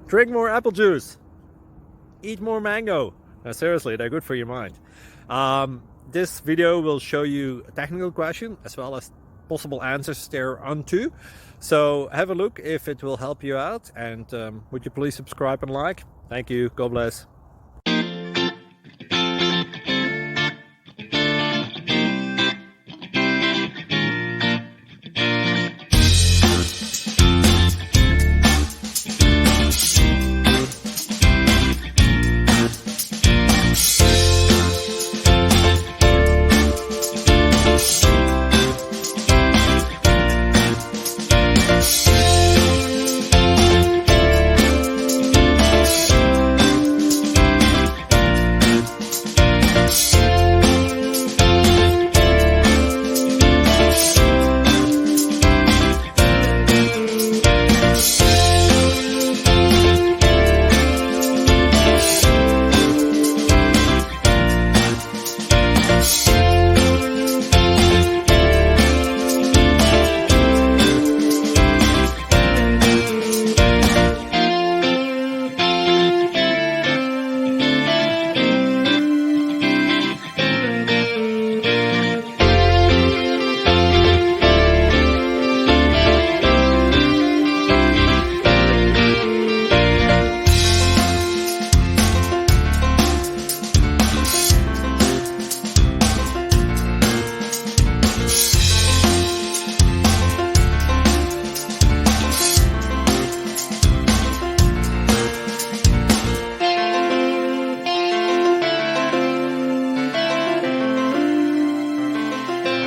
Drink more apple juice. Eat more mango. No, seriously, they're good for your mind. This video will show you a technical question as well as possible answers thereunto. So have a look if it will help you out, and would you please subscribe and like? Thank you. God bless.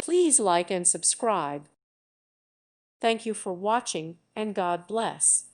Please like and subscribe. Thank you for watching, and God bless.